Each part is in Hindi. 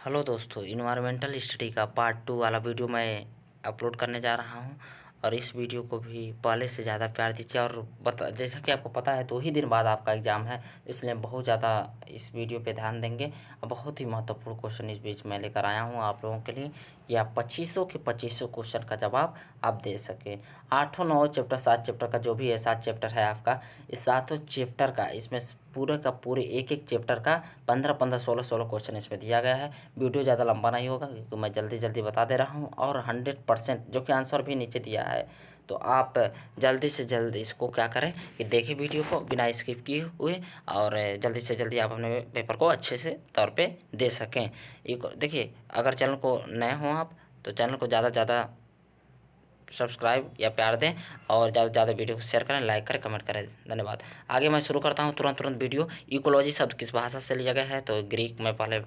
हेलो दोस्तों, इन्वायरमेंटल स्टडी का पार्ट 2 वाला वीडियो मैं अपलोड करने जा रहा हूं। और इस वीडियो को भी पहले से ज़्यादा प्यार दीजिए। और जैसा कि आपको पता है 2 ही दिन बाद आपका एग्ज़ाम है, इसलिए बहुत ज़्यादा इस वीडियो पे ध्यान देंगे। और बहुत ही महत्वपूर्ण क्वेश्चन इस बीच में लेकर आया हूं आप लोगों के लिए, कि आप 2500 के 2500 क्वेश्चन का जवाब आप दे सकें। 8 9 चैप्टर 7 चैप्टर का जो भी है, 7 चैप्टर है आपका। इस 7 चैप्टर का इसमें पूरे का पूरे एक एक चैप्टर का 15 16 16 क्वेश्चन इसमें दिया गया है। वीडियो ज़्यादा लंबा नहीं होगा क्योंकि मैं जल्दी जल्दी बता दे रहा हूँ। और 100% जो कि आंसर भी नीचे दिया है, तो आप जल्दी से जल्दी इसको क्या करें कि देखें वीडियो को बिना स्किप किए हुए, और जल्दी से जल्दी आप अपने पेपर को अच्छे से तौर पे दे सकें। एक देखिए, अगर चैनल को नए हों आप, तो चैनल को ज़्यादा से ज़्यादा सब्सक्राइब या प्यार दें, और ज़्यादा से ज़्यादा वीडियो को शेयर करें, लाइक करें, कमेंट करें। धन्यवाद। आगे मैं शुरू करता हूं तुरंत वीडियो। इकोलॉजी शब्द किस भाषा से लिया गया है? तो ग्रीक में पहले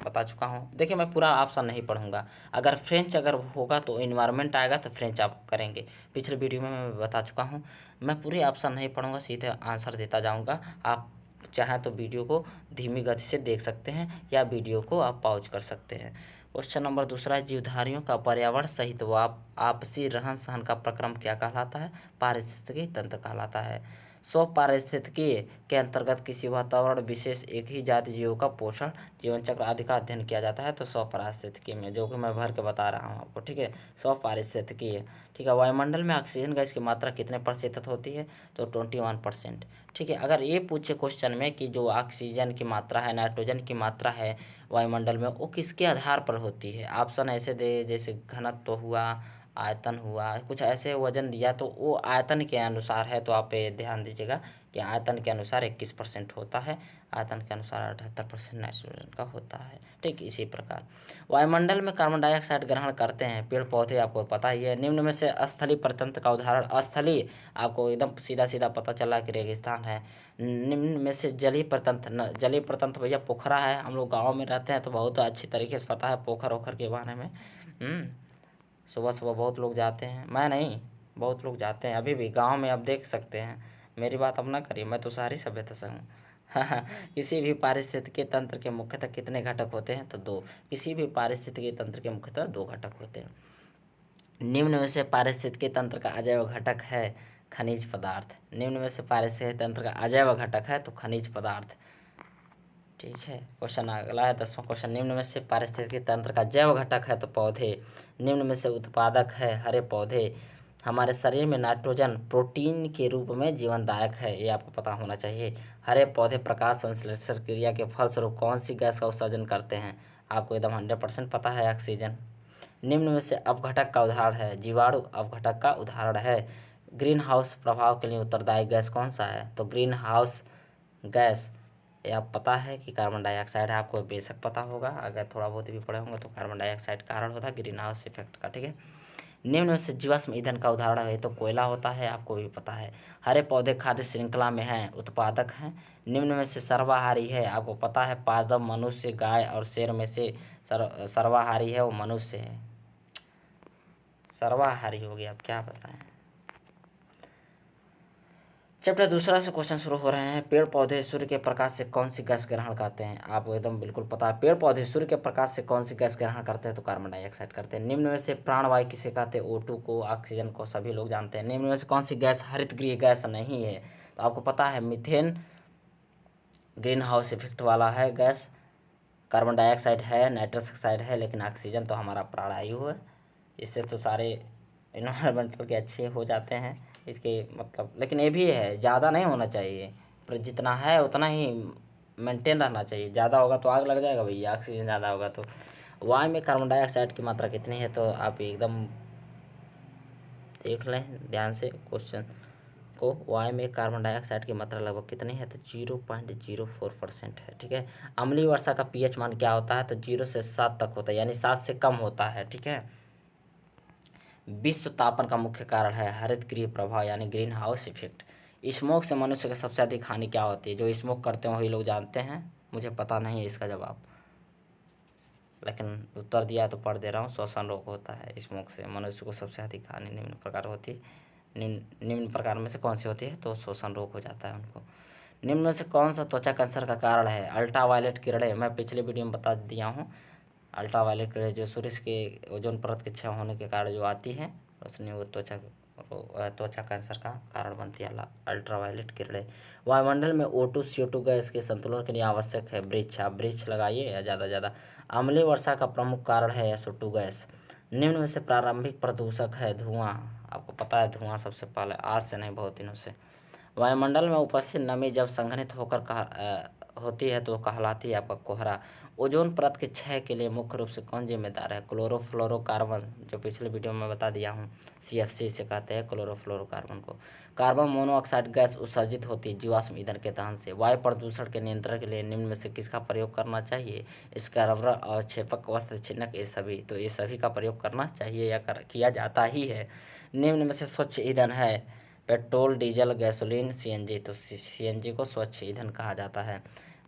बता चुका हूं। देखिए, मैं पूरा ऑप्शन नहीं पढ़ूंगा। अगर फ्रेंच अगर होगा तो इन्वायरमेंट आएगा, तो फ्रेंच आप करेंगे। पिछले वीडियो में मैं बता चुका हूँ। मैं पूरे ऑप्शन नहीं पढ़ूंगा, सीधे आंसर देता जाऊँगा। आप चाहें तो वीडियो को धीमी गति से देख सकते हैं, या वीडियो को आप पॉज कर सकते हैं। क्वेश्चन नंबर दूसरा है, जीवधारियों का पर्यावरण सहित आपसी रहन सहन का प्रक्रम क्या कहलाता है? पारिस्थितिकी तंत्र कहलाता है। स्व पारिस्थितिकी के अंतर्गत किसी वातावरण विशेष एक ही जाति जीवों का पोषण, जीवन चक्र आदि का अध्ययन किया जाता है। तो स्व पारिस्थितिकी में, जो कि मैं भर के बता रहा हूँ आपको, ठीक है। स्व पारिस्थितिकी है, ठीक है। वायुमंडल में ऑक्सीजन गैस की मात्रा कितने प्रतिशत होती है? तो 21%, ठीक है। अगर ये पूछे क्वेश्चन में कि जो ऑक्सीजन की मात्रा है, नाइट्रोजन की मात्रा है वायुमंडल में, वो किसके आधार पर होती है? ऑप्शन ऐसे दे, जैसे घनत्व हुआ, आयतन हुआ, कुछ ऐसे वजन दिया, तो वो आयतन के अनुसार है। तो आप ये ध्यान दीजिएगा कि आयतन के अनुसार 21% होता है, आयतन के अनुसार 78% नाइट्रोजन का होता है, ठीक। इसी प्रकार वायुमंडल में कार्बन डाइऑक्साइड ग्रहण करते हैं पेड़ पौधे, आपको पता ही है। निम्न में से स्थलीय प्रतंत्र का उदाहरण? स्थलीय आपको एकदम सीधा सीधा पता चला कि रेगिस्तान है। निम्न में से जलीय प्रतंत्र? जलीय प्रतंत्र भैया पोखरा है। हम लोग गाँव में रहते हैं तो बहुत अच्छी तरीके से पता है पोखर ओखर के बारे में। सुबह सुबह बहुत लोग जाते हैं, मैं नहीं, बहुत लोग जाते हैं अभी भी गांव में, आप देख सकते हैं। मेरी बात अब ना करिए, मैं तो शहरी सभ्यता से हूँ। किसी भी पारिस्थितिकी तंत्र के मुख्यतः कितने घटक होते हैं? तो 2। किसी भी पारिस्थितिकी तंत्र के मुख्यतः 2 घटक होते हैं। निम्न में से पारिस्थितिकी तंत्र का अजैव घटक है खनिज पदार्थ। निम्न में से पारिस्थितिकी तंत्र का अजैव घटक है तो खनिज पदार्थ, ठीक है। क्वेश्चन अगला है 10वां क्वेश्चन, निम्न में से पारिस्थितिकी तंत्र का जैव घटक है तो पौधे। निम्न में से उत्पादक है हरे पौधे। हमारे शरीर में नाइट्रोजन प्रोटीन के रूप में जीवनदायक है, ये आपको पता होना चाहिए। हरे पौधे प्रकाश संश्लेषण क्रिया के फलस्वरूप कौन सी गैस का उत्सर्जन करते हैं? आपको एकदम 100% पता है, ऑक्सीजन। निम्न में से अपघटक का उदाहरण है? जीवाणु अपघटक का उदाहरण है। ग्रीन हाउस प्रभाव के लिए उत्तरदायी गैस कौन सा है? तो ग्रीन हाउस गैस, ये आप पता है कि कार्बन डाइऑक्साइड है। आपको बेशक पता होगा, अगर थोड़ा बहुत भी पढ़े होंगे तो कार्बन डाइऑक्साइड कारण होता है ग्रीन हाउस इफेक्ट का, ठीक है। निम्न में से जीवाश्म ईंधन का उदाहरण है? तो कोयला होता है, आपको भी पता है। हरे पौधे खाद्य श्रृंखला में हैं, उत्पादक हैं। निम्न में से सर्वाहारी है? आपको पता है पादप मनुष्य, गाय और शेर में से सर्वाहारी है वो मनुष्य है, सर्वाहारी हो गया। आप क्या बताएं। चैप्टर दूसरा से क्वेश्चन शुरू हो रहे हैं। पेड़ पौधे सूर्य के प्रकाश से कौन सी गैस ग्रहण करते हैं? आपको एकदम बिल्कुल पता है, पेड़ पौधे सूर्य के प्रकाश से कौन सी गैस ग्रहण करते हैं? तो कार्बन डाइऑक्साइड करते हैं। निम्न में से प्राणवायु किसे कहते हैं? O2 को, ऑक्सीजन को, सभी लोग जानते हैं। निम्न में से कौन सी गैस हरित गृह गैस नहीं है? तो आपको पता है मीथेन ग्रीन हाउस इफेक्ट वाला है गैस। कार्बन डाइऑक्साइड है, नाइट्रस ऑक्साइड है, लेकिन ऑक्सीजन तो हमारा प्राणवायु है। इससे तो सारे इन्वायरमेंटल के अच्छे हो जाते हैं इसके मतलब। लेकिन ये भी है, ज़्यादा नहीं होना चाहिए, पर जितना है उतना ही मेंटेन रहना चाहिए। ज़्यादा होगा तो आग लग जाएगा भैया, ऑक्सीजन ज़्यादा होगा तो। वायु में कार्बन डाइऑक्साइड की मात्रा कितनी है? तो आप एकदम देख लें ध्यान से क्वेश्चन को। वायु में कार्बन डाइऑक्साइड की मात्रा लगभग कितनी है? तो 0.04% है, ठीक है। अम्लीय वर्षा का पीएच मान क्या होता है? तो 0 से 7 तक होता है, यानी 7 से कम होता है, ठीक है। विश्व तापन का मुख्य कारण है हरित गृह प्रभाव, यानी ग्रीन हाउस इफेक्ट। स्मोक से मनुष्य को सबसे अधिक हानि क्या होती है? जो स्मोक करते हैं वही लोग जानते हैं, मुझे पता नहीं है इसका जवाब, लेकिन उत्तर दिया तो पढ़ दे रहा हूँ। श्वसन रोग होता है स्मोक से मनुष्य को सबसे अधिक हानि निम्न प्रकार होती है। निम्न प्रकार में से कौन सी होती है? तो श्वसन रोग हो जाता है उनको। निम्न में से कौन सा त्वचा कैंसर का कारण है? अल्ट्रावायलेट किरणें, मैं पिछले वीडियो में बता दिया हूँ। अल्ट्रावायलेट किरणें जो सूर्य के ओजोन परत के क्षय होने के कारण जो आती हैं रोशनी, वो त्वचा कैंसर का कारण बनती है अल्ट्रावायलेट किरणें। वायुमंडल में O2 CO2 गैस के संतुलन के लिए आवश्यक है वृक्ष। आप वृक्ष लगाइए या ज़्यादा से ज़्यादा। अम्लीय वर्षा का प्रमुख कारण है SO2 गैस। निम्न में से प्रारंभिक प्रदूषक है धुआं। आपको पता है धुआं सबसे पहले, आज से नहीं बहुत दिनों से। वायुमंडल में उपस्थित नमी जब संघनित होकर होती है तो कहलाती है आपका कोहरा। ओजोन परत के क्षय के लिए मुख्य रूप से कौन जिम्मेदार है? क्लोरोफ्लोरोकार्बन, जो पिछले वीडियो में बता दिया हूँ, CFC से कहते हैं क्लोरोफ्लोरोकार्बन को। कार्बन मोनोऑक्साइड गैस उत्सर्जित होती है जीवाश्म ईंधन के दहन से। वायु प्रदूषण के नियंत्रण के लिए निम्न में से किसका प्रयोग करना चाहिए? स्क्रबर, अवक्षेपक, वस्त्र छिन्नक, ये सभी। तो ये सभी का प्रयोग करना चाहिए या किया जाता ही है। निम्न में से स्वच्छ ईंधन है पेट्रोल, डीजल, गैसोलीन, CNG। तो CNG को स्वच्छ ईंधन कहा जाता है।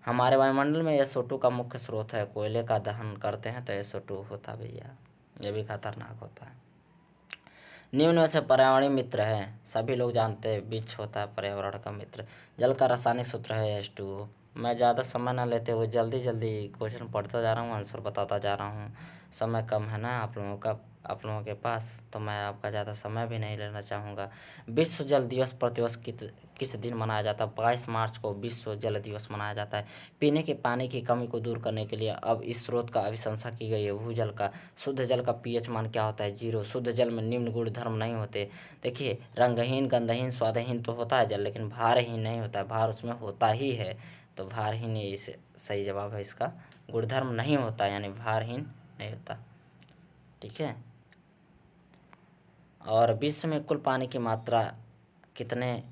हमारे वायुमंडल में SO2 का मुख्य स्रोत है। कोयले का दहन करते हैं तो SO2 होता भैया, ये भी खतरनाक होता है। निम्न में से पर्यावरणीय मित्र है, सभी लोग जानते हैं वृक्ष होता है पर्यावरण का मित्र। जल का रासायनिक सूत्र है H2O। मैं ज़्यादा समय न लेते हुए जल्दी जल्दी क्वेश्चन पढ़ता जा रहा हूँ, आंसर बताता जा रहा हूँ। समय कम है ना आप लोगों के पास, तो मैं आपका ज़्यादा समय भी नहीं लेना चाहूँगा। विश्व जल दिवस प्रतिवर्ष किस दिन मनाया जाता है? 22 मार्च को विश्व जल दिवस मनाया जाता है। पीने के पानी की कमी को दूर करने के लिए अब इस स्रोत का अभिशंसा की गई है, भूजल का। शुद्ध जल का pH मान क्या होता है? 0। शुद्ध जल में निम्न गुण धर्म नहीं होते। देखिए, रंगहीन, गंधहीन, स्वादहीन तो होता है जल, लेकिन भारहीन नहीं होता है। भार उसमें होता ही है, तो भारहीन ये सही जवाब है इसका। गुणधर्म नहीं होता यानी भारहीन नहीं होता, ठीक है। और विश्व में कुल पानी की मात्रा कितने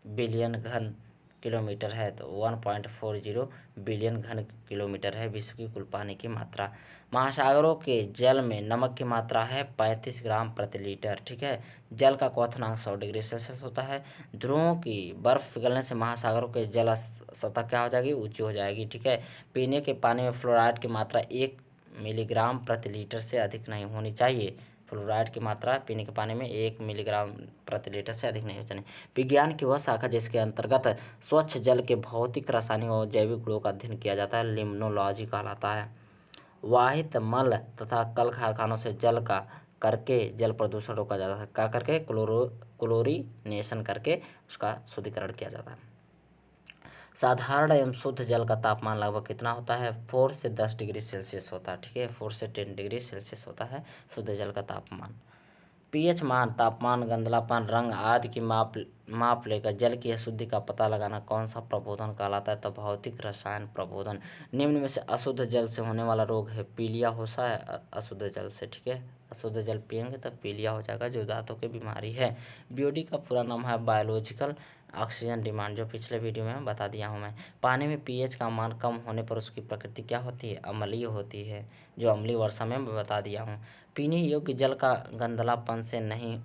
बिलियन घन किलोमीटर है? तो 1.40 बिलियन घन किलोमीटर है विश्व की कुल पानी की मात्रा। महासागरों के जल में नमक की मात्रा है 35 ग्राम प्रति लीटर, ठीक है। जल का क्वथनांक 100 डिग्री सेल्सियस होता है। ध्रुवों की बर्फ पिघलने से महासागरों के जल सतह क्या हो जाएगी? ऊंची हो जाएगी, ठीक है। पीने के पानी में फ्लोराइड की मात्रा 1 मिलीग्राम प्रति लीटर से अधिक नहीं होनी चाहिए। फ्लोराइड की मात्रा पीने के पानी में 1 मिलीग्राम प्रति लीटर से अधिक नहीं हो चाहिए। विज्ञान की वह शाखा जिसके अंतर्गत स्वच्छ जल के भौतिक, रासायनिक और जैविक गुणों का अध्ययन किया जाता है लिम्नोलॉजी कहलाता है। वाहित मल तथा कल कारखानों से जल का करके जल प्रदूषण रोका जाता है। क्या करके? क्लोरीनेशन करके उसका शुद्धिकरण किया जाता है। साधारण एवं शुद्ध जल का तापमान लगभग कितना होता है? 4 से 10 डिग्री सेल्सियस होता है, ठीक है। 4 से 10 डिग्री सेल्सियस होता है शुद्ध जल का तापमान। pH मान, तापमान, गंधलापन, रंग आदि की माप लेकर जल की अशुद्धि का पता लगाना कौन सा प्रबोधन कहलाता है? तो भौतिक रसायन प्रबोधन। निम्न में से अशुद्ध जल से होने वाला रोग है पीलिया हो सा है अशुद्ध जल से, ठीक है। अशुद्ध जल पिएंगे तब पीलिया हो जाएगा, जो दांतों की बीमारी है। BOD का पूरा नाम है बायोलॉजिकल ऑक्सीजन डिमांड, जो पिछले वीडियो में बता दिया हूँ मैं। पानी में pH का मान कम होने पर उसकी प्रकृति क्या होती है? अम्लीय होती है, जो अम्लीय वर्षा में मैं बता दिया हूँ। पीने योग्य जल का गंधलापन से नहीं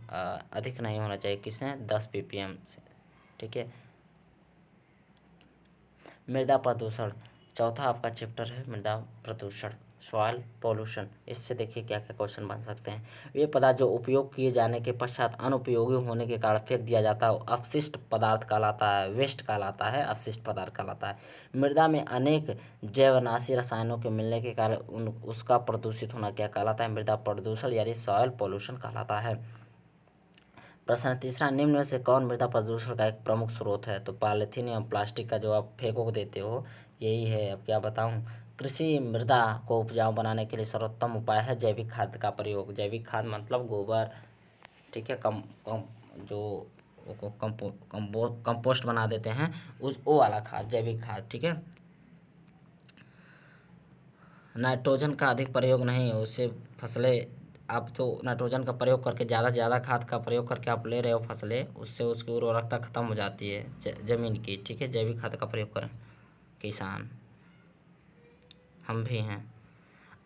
अधिक नहीं होना चाहिए, किसने? 10 ppm से, ठीक है। मृदा प्रदूषण, चौथा आपका चैप्टर है मृदा प्रदूषण, सॉइल पोल्यूशन। इससे देखिए क्या क्या क्वेश्चन बन सकते हैं। वे पदार्थ जो उपयोग किए जाने के पश्चात अनुपयोगी होने के कारण फेंक दिया जाता है अपशिष्ट पदार्थ कहलाता है, वेस्ट कहलाता है, अपशिष्ट पदार्थ कहलाता है। मृदा में अनेक जैवनाशी रसायनों के मिलने के कारण उसका प्रदूषित होना क्या कहलाता है? मृदा प्रदूषण यानी सॉइल पोल्यूशन कहलाता है। प्रश्न तीसरा, निम्न में से कौन मृदा प्रदूषण का एक प्रमुख स्रोत है? तो पॉलीथीन एवं प्लास्टिक का जो आप फेंको देते हो यही है। अब क्या बताऊं? कृषि मृदा को उपजाऊ बनाने के लिए सर्वोत्तम उपाय है जैविक खाद का प्रयोग। जैविक खाद मतलब गोबर, ठीक है। जो कंपोस्ट बना देते हैं वो वाला खाद, जैविक खाद, ठीक है। नाइट्रोजन का अधिक प्रयोग नहीं, उससे फसलें, आप जो नाइट्रोजन का प्रयोग करके ज़्यादा खाद का प्रयोग करके आप ले रहे हो फसलें, उससे उसकी उर्वरकता खत्म हो जाती है ज़मीन की, ठीक है। जैविक खाद का प्रयोग करें किसान, हम भी हैं।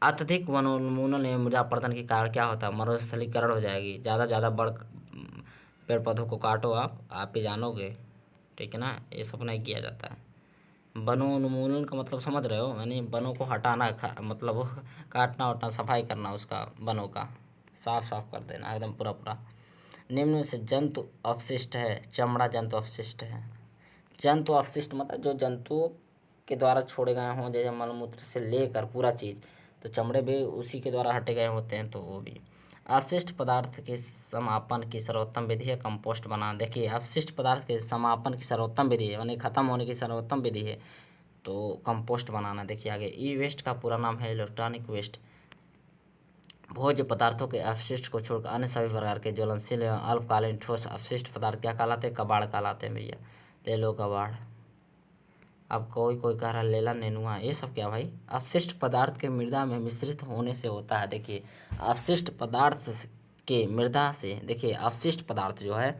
अत्यधिक वनोन्मूलन एवं मृदा अपरदन के कारण क्या होता है? मरुस्थलीकरण हो जाएगी। ज़्यादा बड़ पेड़ पौधों को काटो, आप ही जानोगे, ठीक है ना। ये सब नहीं किया जाता है। वनोन्मूलन का मतलब समझ रहे हो, यानी वनों को हटाना, मतलब काटना वटना, सफाई करना उसका, वनों का साफ कर देना एकदम पूरा। निम्न में से जंतु अवशिष्ट है, चमड़ा जंतु अवशिष्ट है। जंतु अवशिष्ट मतलब जो जंतुओं के द्वारा छोड़े गए हों, जैसे मलमूत्र से लेकर पूरा चीज़, तो चमड़े भी उसी के द्वारा हटे गए होते हैं, तो वो भी। अपशिष्ट पदार्थ के समापन की सर्वोत्तम विधि है कंपोस्ट बनाना। देखिए, अपशिष्ट पदार्थ के समापन की सर्वोत्तम विधि है, यानी खत्म होने की सर्वोत्तम विधि है तो कंपोस्ट बनाना। देखिए आगे, ई वेस्ट का पूरा नाम है इलेक्ट्रॉनिक वेस्ट। भोज्य पदार्थों के अपशिष्ट को छोड़कर अन्य सभी प्रकार के ज्वलनशील एवं अल्पकालीन ठोस अपशिष्ट पदार्थ क्या कहलाते हैं? कबाड़ कहलाते हैं भैया। ले लो कबाड़। अब कोई कह रहा है लेला नेनुआ, ये सब क्या भाई? अपशिष्ट पदार्थ के मृदा में मिश्रित होने से होता है। देखिए, अपशिष्ट पदार्थ के मृदा से, देखिए अपशिष्ट पदार्थ जो है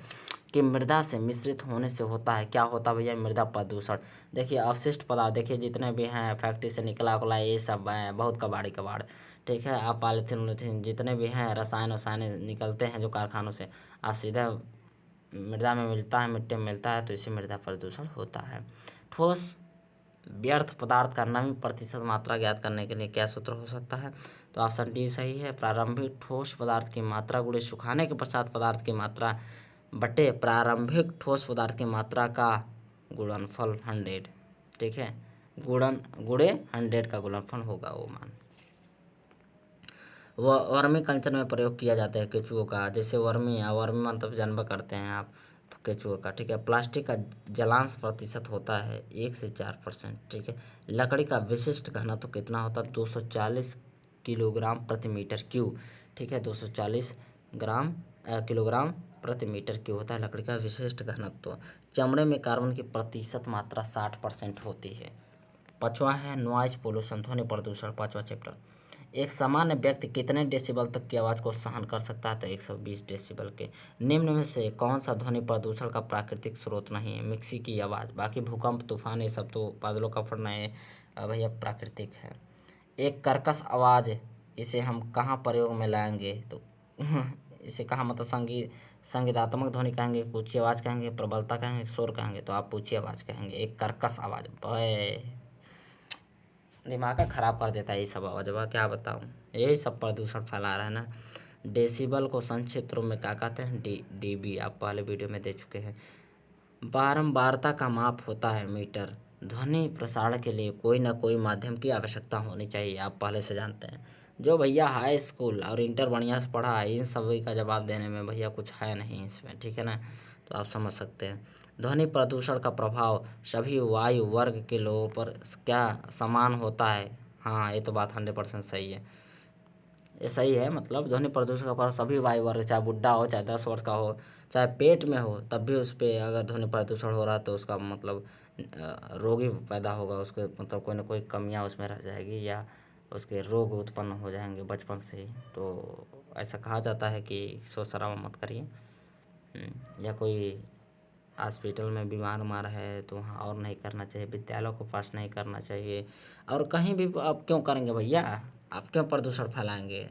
कि मृदा से मिश्रित होने से होता है, क्या होता है भैया? मृदा प्रदूषण। देखिए अपशिष्ट पदार्थ, देखिए जितने भी हैं फैक्ट्री से निकला उकला ये सब हैं, बहुत कबाड़, ठीक है। आप पॉलीथीन उलीथीन जितने भी हैं रसायन वसायन निकलते हैं जो कारखानों से, आप सीधा मृदा में मिलता है, मिट्टी में मिलता है, तो इससे मृदा प्रदूषण होता है। ठोस व्यर्थ पदार्थ का नमी प्रतिशत मात्रा ज्ञात करने के लिए क्या सूत्र हो सकता है? तो ऑप्शन डी सही है। प्रारंभिक ठोस पदार्थ की मात्रा गुणे सुखाने के पश्चात पदार्थ की मात्रा बटे प्रारंभिक ठोस पदार्थ की मात्रा का गुणनफल 100, ठीक है। गुणे 100 का गुणनफल होगा वो मान। वर्मी कल्चर में प्रयोग किया जाता है केचुओं का, जैसे वर्मी मतलब जानवर करते हैं आप, तो केचुओं का, ठीक है। प्लास्टिक का जलांश प्रतिशत होता है 1 से 4%, ठीक है। लकड़ी का विशिष्ट घनत्व कितना होता है? 240 किलोग्राम प्रति मीटर क्यूब, ठीक है। 240 किलोग्राम प्रति मीटर क्यूब होता है लकड़ी का विशिष्ट घनत्व। चमड़े में कार्बन की प्रतिशत मात्रा 60% होती है। पाँचवा है नॉइज पोल्यूशन, ध्वनि प्रदूषण, पाँचवा चैप्टर। एक सामान्य व्यक्ति कितने डेसिबल तक की आवाज़ को सहन कर सकता है? तो 120 डेसिबल के। निम्न में से कौन सा ध्वनि प्रदूषण का प्राकृतिक स्रोत नहीं है? मिक्सी की आवाज़। बाकी भूकंप, तूफान, ये सब तो बादलों का फटना है भैया प्राकृतिक है। एक कर्कश आवाज़, इसे हम कहाँ प्रयोग में लाएंगे? तो इसे कहाँ, मतलब संगीतात्मक ध्वनि कहेंगे, ऊँची आवाज़ कहेंगे, प्रबलता कहेंगे, शोर कहेंगे? तो आप ऊँची आवाज़ कहेंगे। एक कर्कश आवाज़, दिमाग का ख़राब कर देता है ये सब आवाज़, क्या बताऊँ, यही सब प्रदूषण फैला रहा है ना। डेसिबल को संक्षिप्त रूप में क्या कहते हैं? डीबी, आप पहले वीडियो में दे चुके हैं। बारंबारता का माप होता है मीटर। ध्वनि प्रसारण के लिए कोई ना कोई माध्यम की आवश्यकता होनी चाहिए, आप पहले से जानते हैं। जो भैया हाई स्कूल और इंटर बढ़िया से पढ़ा है, इन सभी का जवाब देने में भैया कुछ है नहीं इसमें, ठीक है ना, तो आप समझ सकते हैं। ध्वनि प्रदूषण का प्रभाव सभी वायु वर्ग के लोगों पर क्या समान होता है? हाँ, ये तो बात 100% सही है, ये सही है। मतलब ध्वनि प्रदूषण का प्रभाव सभी वायु वर्ग, चाहे बुढ़ा हो, चाहे 10 वर्ष का हो, चाहे पेट में हो, तब भी उस पर अगर ध्वनि प्रदूषण हो रहा है तो उसका मतलब रोगी पैदा होगा, उसके मतलब कोई ना कोई कमियां उसमें रह जाएगी या उसके रोग उत्पन्न हो जाएंगे बचपन से ही। तो ऐसा कहा जाता है कि शोर शराबा मत करिए। या कोई हॉस्पिटल में बीमार उमार है तो वहाँ और नहीं करना चाहिए, विद्यालयों को पास नहीं करना चाहिए, और कहीं भी आप क्यों करेंगे भैया? आप क्यों प्रदूषण फैलाएंगे?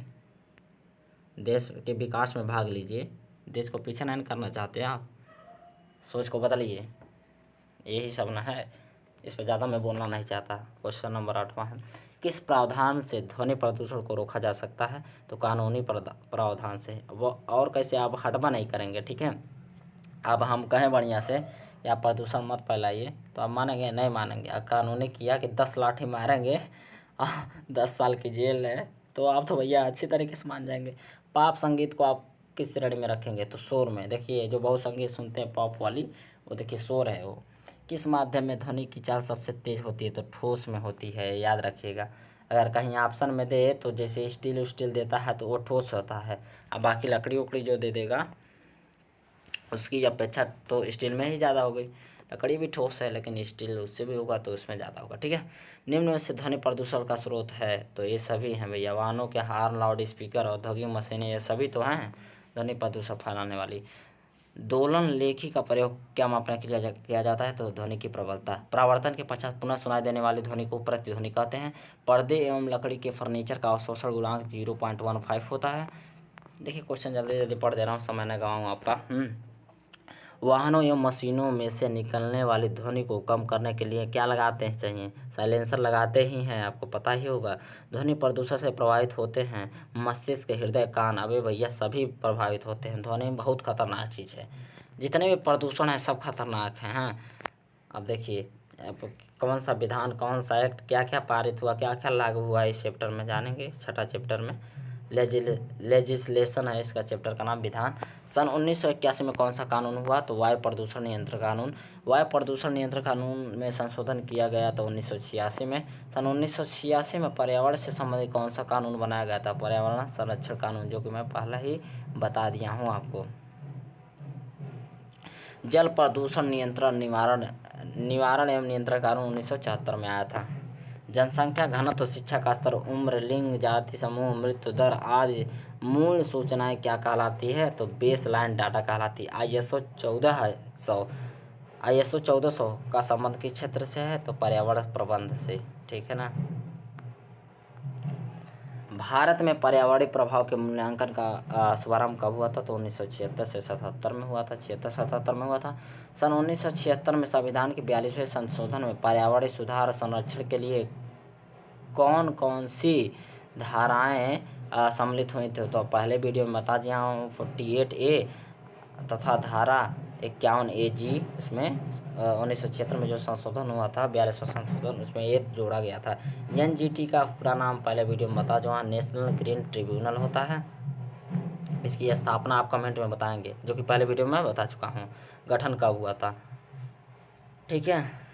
देश के विकास में भाग लीजिए, देश को पीछे नहीं करना चाहते आप, सोच को बदलिए, यही सब ना है। इस पर ज़्यादा मैं बोलना नहीं चाहता। क्वेश्चन नंबर 8वां है, किस प्रावधान से ध्वनि प्रदूषण को रोका जा सकता है? तो कानूनी प्रावधान से। वो और कैसे? आप हटवा नहीं करेंगे, ठीक है। अब हम कहें बढ़िया से या प्रदूषण मत फैलाइए, तो आप मानेंगे? नहीं मानेंगे। कानूनी किया कि 10 लाठी मारेंगे 10 साल की जेल है, तो आप तो भैया अच्छी तरीके से मान जाएंगे। पॉप संगीत को आप किस श्रेणी में रखेंगे? तो शोर में। देखिए जो बहुत संगीत सुनते हैं पॉप वाली, वो देखिए शोर है वो। किस माध्यम में ध्वनि की चाल सबसे तेज होती है? तो ठोस में होती है, याद रखिएगा। अगर कहीं ऑप्शन में दे तो जैसे स्टील देता है तो वो ठोस होता है, अब बाकी लकड़ी उकड़ी जो दे देगा उसकी अपेक्षा तो स्टील में ही ज़्यादा हो गई। लकड़ी भी ठोस है लेकिन स्टील उससे भी होगा तो उसमें ज़्यादा होगा, ठीक है। निम्न में से ध्वनि प्रदूषण का स्रोत है? तो ये सभी हैं भैया, वाहनों के हॉर्न, लाउड स्पीकर, औद्योगिक मशीनें, ये सभी तो हैं ध्वनि प्रदूषण फैलाने वाली। दोलन लेखी का प्रयोग क्या मापने के लिए किया जाता है? तो ध्वनि की प्रबलता। परावर्तन के पश्चात पुनः सुनाई देने वाली ध्वनि को प्रतिध्वनि कहते हैं। पर्दे एवं लकड़ी के फर्नीचर का अवशोषण गुणांक 0.15 होता है। देखिए क्वेश्चन जल्दी जल्दी पढ़ दे रहा हूँ, समय न गवाऊँ आपका। वाहनों एवं मशीनों में से निकलने वाली ध्वनि को कम करने के लिए क्या लगाते हैं चाहिए? साइलेंसर लगाते ही हैं, आपको पता ही होगा। ध्वनि प्रदूषण से प्रभावित होते हैं मस्तिष्क, हृदय, कान। अबे भैया सभी प्रभावित होते हैं। ध्वनि बहुत खतरनाक चीज़ है, जितने भी प्रदूषण है सब खतरनाक हैं। हाँ, अब देखिए कौन सा विधान, कौन सा एक्ट, क्या क्या पारित हुआ, क्या क्या लागू हुआ, इस चैप्टर में जानेंगे। छठा चैप्टर में लेजिस्लेशन है, इसका चैप्टर का नाम विधान। सन 1981 में कौन सा कानून हुआ, तो वायु प्रदूषण नियंत्रण कानून। वायु प्रदूषण नियंत्रण कानून में संशोधन किया गया था 1986 में। सन 1986 में पर्यावरण से संबंधित कौन सा कानून बनाया गया था, पर्यावरण संरक्षण कानून, जो कि मैं पहले ही बता दिया हूँ आपको। जल प्रदूषण निवारण एवं नियंत्रण कानून 1974 में आया था। जनसंख्या घनत्व, शिक्षा का स्तर, उम्र, लिंग, जाति समूह, मृत्यु दर आदि मूल सूचनाएं क्या कहलाती है, तो बेस लाइन डाटा कहलाती है। ISO 1400 का संबंध किस क्षेत्र से है, तो पर्यावरण प्रबंध से, ठीक है ना। भारत में पर्यावरणीय प्रभाव के मूल्यांकन का शुभारंभ कब हुआ था, तो 1976 से 77 में हुआ था, 76-77 में हुआ था। सन 1976 में संविधान के 42वें संशोधन में पर्यावरणीय सुधार संरक्षण के लिए कौन कौन सी धाराएं सम्मिलित हुई थी, तो पहले वीडियो में बता दिया हूँ। 48A तथा धारा 51AG, उसमें 1976 में जो संशोधन हुआ था, 42वां संशोधन, उसमें ये जोड़ा गया था। NGT का पूरा नाम पहले वीडियो में बता, जो नेशनल ग्रीन ट्रिब्यूनल होता है। इसकी स्थापना आप कमेंट में बताएंगे, जो कि पहले वीडियो में बता चुका हूँ। गठन कब हुआ था, ठीक है।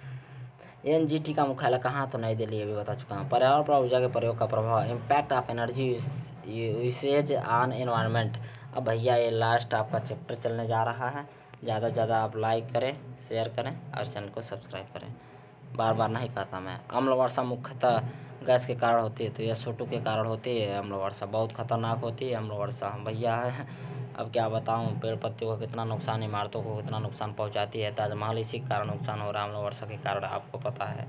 NGT का मुख्यालय कहाँ, तो नई दिल्ली, ये भी बता चुका हूँ। पर्यावरण पर ऊर्जा के प्रयोग का प्रभाव, impact of energy usage on environment. अब भैया ये लास्ट आपका चैप्टर चलने जा रहा है। ज़्यादा से ज़्यादा आप लाइक करें, शेयर करें और चैनल को सब्सक्राइब करें। बार बार नहीं कहता मैं। अम्ल वर्षा मुख्यतः गैस के कारण होती है, तो यह SO2 के कारण होती है। अम्ल वर्षा बहुत खतरनाक होती है। अम्ल वर्षा भैया है, अब क्या बताऊं, पेड़ पत्तियों का कितना नुकसान, इमारतों को कितना नुकसान पहुंचाती है। ताजमहल इसी के कारण नुकसान हो रहा है, अम्ल वर्षा के कारण, आपको पता है।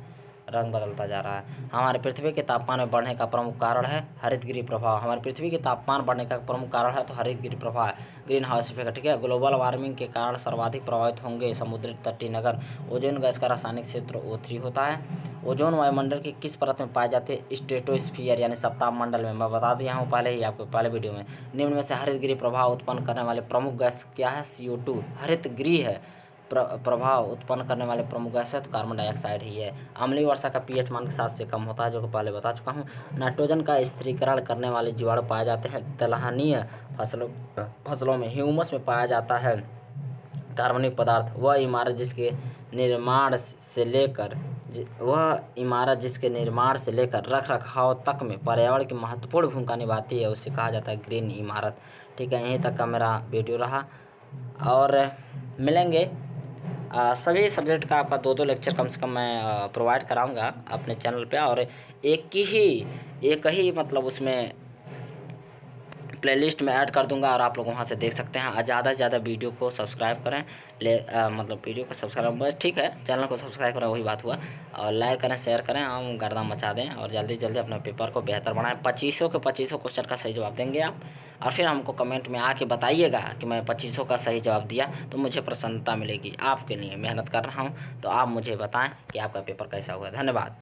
रंग बदलता जा रहा है। हमारे पृथ्वी के तापमान में बढ़ने का प्रमुख कारण है हरितगृह प्रभाव। हमारी पृथ्वी के तापमान बढ़ने का प्रमुख कारण है तो हरितगृह प्रभाव, ग्रीन हाउस इफेक्ट, ठीक है। ग्लोबल वार्मिंग के कारण सर्वाधिक प्रभावित होंगे समुद्री तटीय नगर। ओजोन गैस का रासायनिक क्षेत्र O3 होता है। ओजोन वायुमंडल की किस परत में पाए जाते हैं, स्ट्रेटोस्फीयर यानी सप्ताह मंडल में। मैं बता दिया हूँ पहले ही आपको, पहले वीडियो में। निम्न में से हरितगृह प्रभाव उत्पन्न करने वाले प्रमुख गैस क्या है, CO2 हरितगृह है। प्रभाव उत्पन्न करने वाले प्रमुख गैस है तो कार्बन डाइऑक्साइड ही है। अम्लीय वर्षा का pH मान 7 से कम होता है, जो कि पहले बता चुका हूँ। नाइट्रोजन का स्थिरीकरण करने वाले जीवाणु पाए जाते हैं दलहनीय फसलों में। ह्यूमस में पाया जाता है कार्बनिक पदार्थ। वह इमारत जिसके निर्माण से लेकर रख रखाव तक में पर्यावरण की महत्वपूर्ण भूमिका निभाती है, उसे कहा जाता है ग्रीन इमारत, ठीक है। यहीं तक का मेरा वीडियो रहा और मिलेंगे। सभी सब्जेक्ट का आपका 2-2 लेक्चर कम से कम मैं प्रोवाइड कराऊंगा अपने चैनल पे, और एक ही मतलब उसमें प्लेलिस्ट में ऐड कर दूंगा और आप लोग वहां से देख सकते हैं। ज़्यादा से ज़्यादा वीडियो को सब्सक्राइब करें, मतलब वीडियो को सब्सक्राइब बस, ठीक है, चैनल को सब्सक्राइब करें, वही बात हुआ। और लाइक करें, शेयर करें, हम गर्दा मचा दें और जल्दी जल्दी अपने पेपर को बेहतर बनाएं। 2500 के 2500 क्वेश्चन का सही जवाब देंगे आप, और फिर हमको कमेंट में आके बताइएगा कि मैं 2500 का सही जवाब दिया, तो मुझे प्रसन्नता मिलेगी। आपके लिए मेहनत कर रहा हूँ, तो आप मुझे बताएं कि आपका पेपर कैसा हुआ। धन्यवाद।